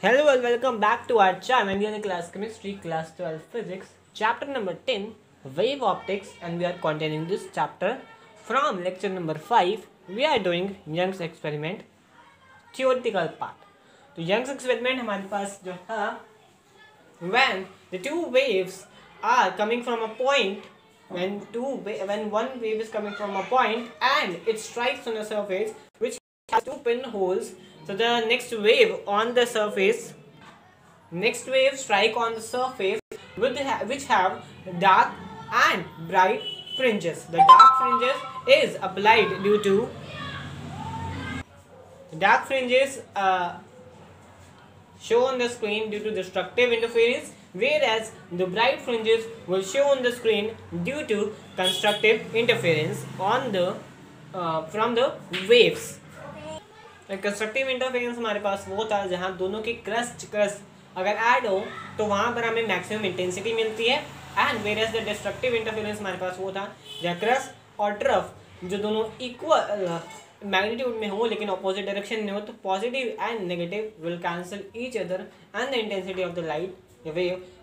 Hello and welcome back to our channel. We are in class chemistry, class 12 physics, chapter number 10, wave optics, and we are continuing this chapter from lecture number 5. We are doing Young's experiment, theoretical part. तो Young's experiment हमारे पास जो था, when the two waves are coming from a point, when one wave is coming from a point and it strikes on a surface which has two pinholes. So the next wave strike on the surface which have dark and bright fringes. The dark fringes is applied due to dark fringes show on the screen due to destructive interference, whereas the bright fringes will show on the screen due to constructive interference on the from the waves. Constructive interference हमारे पास वो था जहाँ दोनों की crust अगर add हो तो वहाँ पर हमें मैक्सिमम इंटेंसिटी मिलती है, and various the destructive interference हमारे पास वो था जहाँ क्रस्ट और ट्रफ जो दोनों इक्वल मैग्नीट्यूड में हो लेकिन अपोजिट डायरेक्शन में हो, तो positive and negative will cancel each other and the intensity of the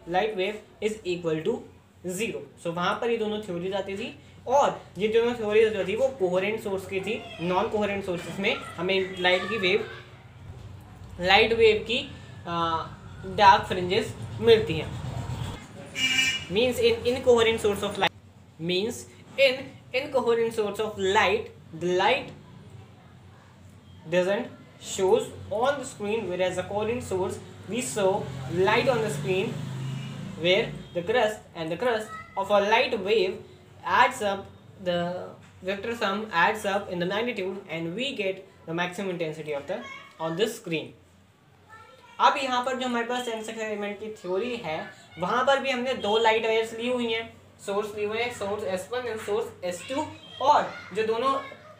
light wave is equal to 0. So वहाँ पर ये दोनों थ्योरीज आती थी, और ये दोनों थ्योरीज जो थी वो कोहेरेंट सोर्स की थी. नॉन कोहेरेंट सोर्सेस में हमें लाइट वेव की डार्क फ्रिंजेस मिलती हैं. Means in incoherent source of light the light doesn't shows on the screen, whereas a coherent source we saw light on the screen where the crust of a light wave adds up, the vector sum adds up in the magnitude and we get the maximum intensity on the screen. अब यहाँ पर जो हमारे पास sense experiment की theory है वहाँ पर भी हमने दो लाइट वेव्स ली हुई हैं, सोर्स लिए हुए हैं, source S1 and source S2, और जो दोनों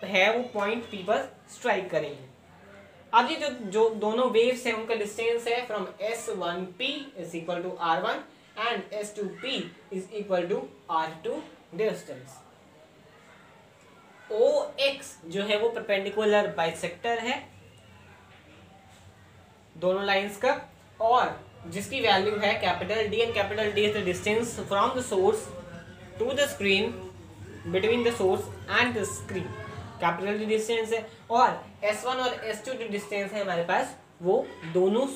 है वो पॉइंट P पर स्ट्राइक करेंगे. अब ये जो दोनों वेव्स हैं उनका डिस्टेंस है from S1P is equal to R1 and S2P is equal to R2 distance. OX जो है वो परपेंडिकुलर बाइसेक्टर है दोनों लाइंस का, और जिसकी वैल्यू है capital D, and capital D is the distance from the source to the screen between the source and the screen. Capital D distance है, और S1 और S2 जो डिस्टेंस है हमारे पास वो दोनों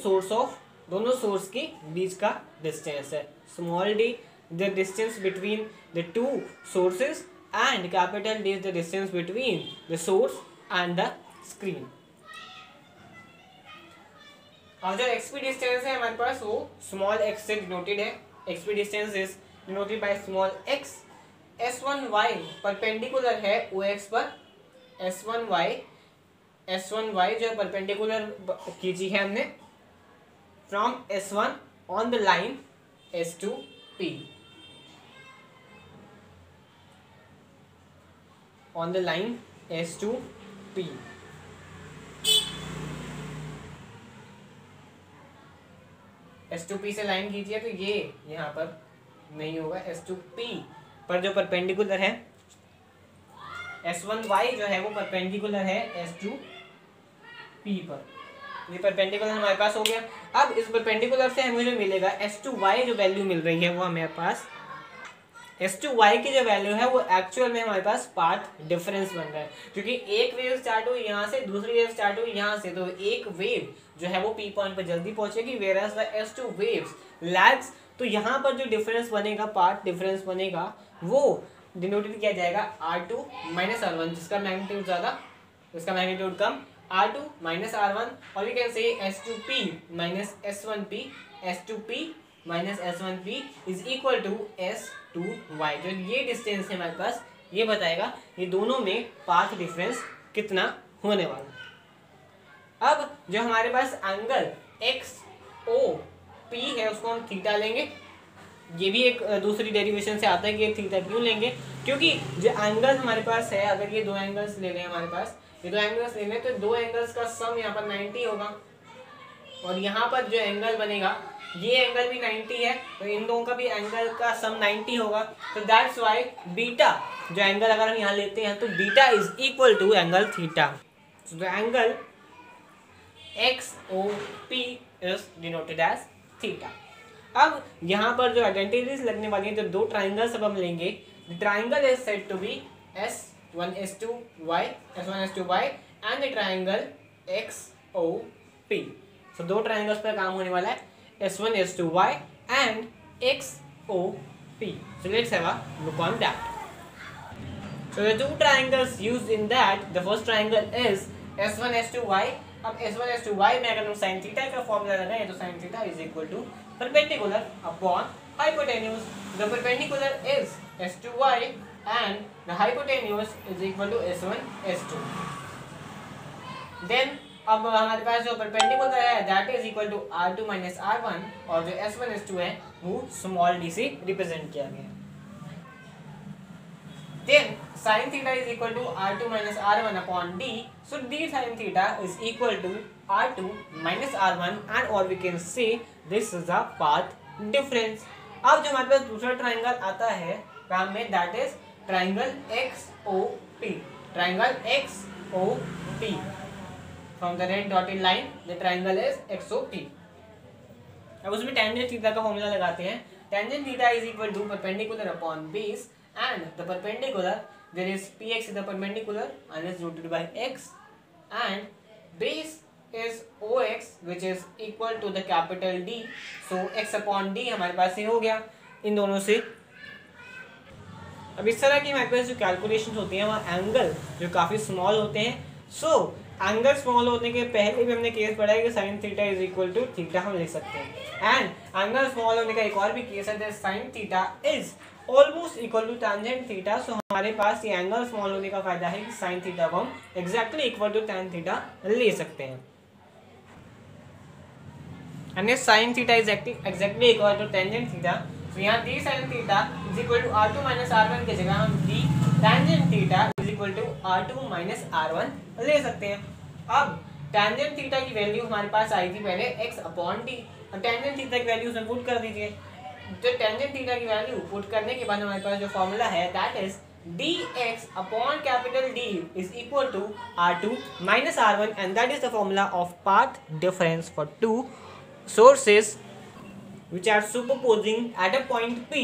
सोर्स के बीच का डिस्टेंस है. Small d the distance between the two sources and capital D is the distance between the source and the screen. और जो XP distance है हमारे पास वो small x से denoted है. XP distance is denoted by small x. S1y perpendicular है OX पर. S1y जो परपेंडिकुलर कीजिए है हमने from S1 on the line S2P. On the line S2P. S2P से लाइन कीजिए तो ये यहाँ पर नहीं होगा. S2P पर जो परपेंडिकुलर है S1y जो है वो परपेंडिकुलर है S2P पर. ये परपेंडिकुलर हमारे पास हो गया. अब इस परपेंडिकुलर से हमें जो मिलेगा S2y जो वैल्यू मिल रही है वो हमारे पास S2y की जो वैल्यू है वो एक्चुअल में हमारे पास पाथ डिफरेंस बन रहा है, क्योंकि एक वेव स्टार्ट हुई यहाँ से, दूसरी वेव स्टार्ट हुई यहाँ से, तो एक वेव जो है वो P पॉइंट पर जल्दी पहुंचेगी, whereas the S2 waves lags. तो यहाँ पर जो डिफरेंस बनेगा, पाथ डिफरेंस बनेगा, वो डिनोटेड किया जाएगा R2 माइनस R1, जिसका मैग्नीट्यूड ज़्यादा उसका मैग्नीट्यूड कम, R2 माइनस R1, और we can say S2P minus S1P. S2P minus S1P is equal to S2y. जो ये डिस्टेंस है हमारे पास ये बताएगा ये दोनों में पाथ डिफरेंस कितना होने वाला. अब जो हमारे पास एंगल XOP है उसको हम थीटा लेंगे. ये भी एक दूसरी डेरिवेशन से आता है कि थीटा क्यों लेंगे, क्योंकि जो एंगल हमारे पास है, अगर ये दो एंगल्स ले लें हमारे पास, ये दो एंगल्स ले लें तो दो एंगल्स का सम यहाँ पर 90 होगा, और यहाँ पर जो एंगल बनेगा ये एंगल भी 90 है, तो इन दोनों का भी एंगल का सम 90 होगा. तो दैट्स वाई बीटा जो एंगल अगर हम यहाँ लेते हैं तो beta is equal to angle theta. तो the angle XOP is denoted as theta. अब यहाँ पर जो आइडेंटिटीज लगने वाली है, जो दो ट्राइंगल्स अब हम लेंगे, the triangle is said to be S1 S2 Y and the triangle XOP. So दो ट्राइंगल्स पर काम होने वाला है, S1 S2 Y and XOP. So let's have a look on that. So the two triangles used in that, the first triangle is S1 S2 Y. अब S1 S2 Y में अगर हम sin थीटा का formula लगाएं तो sin theta is equal to perpendicular upon hypotenuse. The perpendicular is S2Y and the hypotenuse is equal to S1 S2. Then अब हमारे पास जो perpendicular है that is equal to R2 minus R1 और जो S1 S2 है वो small d से represent किया गया है. Then sin theta is equal to R2 minus R1 upon D. So D sin theta is equal to R2 minus R1 and or we can say this is a path difference. अब जो हमारे पास दूसरा triangle आता है काम में, that is triangle XOP. Triangle XOP. From the red dotted line, the triangle is XOP. अब उसमें tangent थीटा का फॉर्मूला लगाते हैं. Tangent theta is equal to perpendicular upon base. And the perpendicular, there is px is the perpendicular and is rooted by x, and base is ox which is equal to the capital D. So x upon D हमारे पास ये हो गया इन दोनों से. अब इस तरह की हमारे पास जो कैलकुलेशंस होती हैं वहाँ एंगल जो काफ़ी स्मॉल होते हैं. सो एंगल स्मॉल होने के पहले भी हमने केस पढ़ा है कि sine theta is equal to theta हम लिख सकते हैं. एंड एंगल स्मॉल होने का एक और भी केस है, sine theta is almost equal to tangent theta. So हमारे पास ये एंगल स्मॉल होने का फायदा है कि साइन थीटा को हम exactly equal to tan theta ले सकते हैं. And sine theta is exactly equal to tangent theta. तो यहाँ D sine theta is equal to R2 minus R1 की जगह हम D tangent theta is equal to R2 minus R1 ले सकते हैं. अब टेंजेंट थीटा की वैल्यू हमारे पास आई थी पहले x upon D. Tangent theta की वैल्यू उसमें पुट कर दीजिए. तो टेंजेंट थीटा की वैल्यू पुट करने के बाद हमारे पास जो फॉर्मूला है that is dx upon capital D is equal to R2 minus R1 and that is the formula of path difference for two sources which are superposing at a point P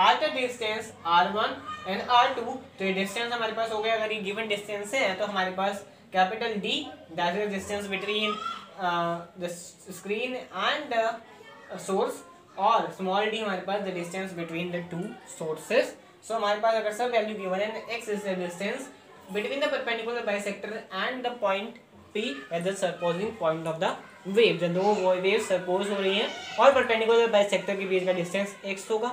at a distance R1 and R2. तो ये distance हमारे पास हो गया. अगर ये given distance है तो हमारे पास capital D that is distance between the screen and the source और स्मॉल d हमारे पास the distance between the two sources. So हमारे पास अगर सब वैल्यू गिवन है, x is the distance between the perpendicular bisector and the point P at the superposing point of the wave. जब दो वेव सरपोज हो रही हैं और परपेंडिकुलर बाइसेक्टर के बीच का डिस्टेंस x होगा.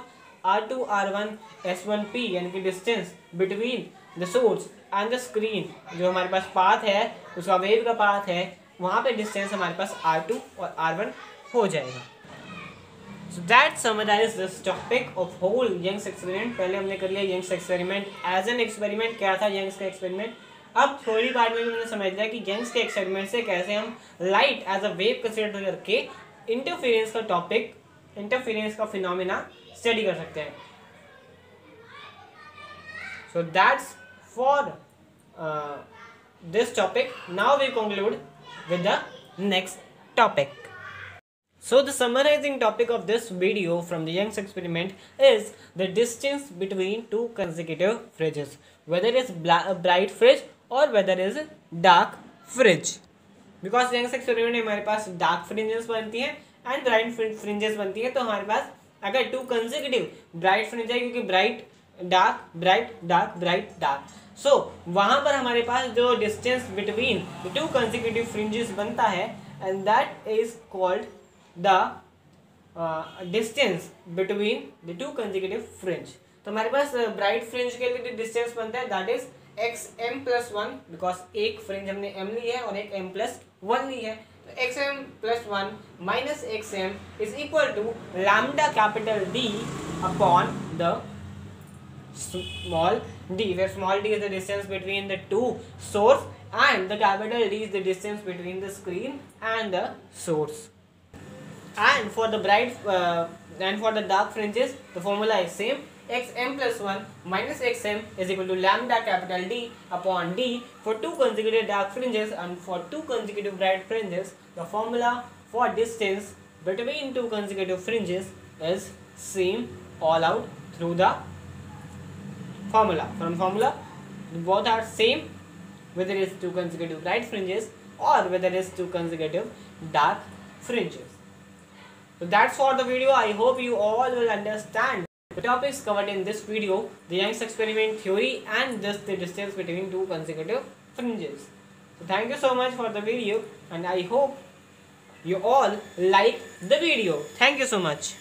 R2 R1 S1P यानी कि distance between the source and the screen जो हमारे पास पाथ है उसका वेव का पाथ है, वहाँ पे डिस्टेंस हमारे पास R2 और R1 हो जाएगा. So that summarizes this topic of whole Young's experiment. पहले हमने कर लिया Young's experiment as an experiment. क्या था Young's का experiment? अब थोड़ी बार में भी हमने समझ लिया कि Young's के experiment से कैसे हम light as a wave consider करके interference का topic, interference का phenomena study कर सकते हैं. So that's for this topic. Now we conclude with the next topic. So the summarizing topic of this video from the Young's experiment is the distance between two consecutive fringes, whether it's a bright fringe or whether it's a dark fringe. Because Young's experiment में हमारे पास dark fringes बनती हैं and bright fringes बनती हैं. तो हमारे पास अगर two consecutive bright fringe है क्योंकि bright dark bright dark bright dark. So वहाँ पर हमारे पास जो distance between the two consecutive fringes बनता है and that is called the distance between the two consecutive fringe. तो हमारे पास ब्राइट फ्रिंज के लिए डिस्टेंस बनता है दैट इज xm+1 बिकॉज एक फ्रिंज हमने m ली है और एक m+1 ली है. तो xm+1 minus xm is equal to lambda capital D upon the small d, where small d is the distance between the two source and the capital D is the distance between the screen and the source. And for the bright and for the dark fringes the formula is same. xm+1 minus xm is equal to lambda capital D upon D for two consecutive dark fringes, and for two consecutive bright fringes the formula for distance between two consecutive fringes is same all out through the formula. From formula, both are same whether it is two consecutive bright fringes or whether it is two consecutive dark fringes. So that's for the video. I hope you all will understand the topics covered in this video, the Young's experiment theory and just the distance between two consecutive fringes. So thank you so much for the video, and I hope you all like the video. Thank you so much.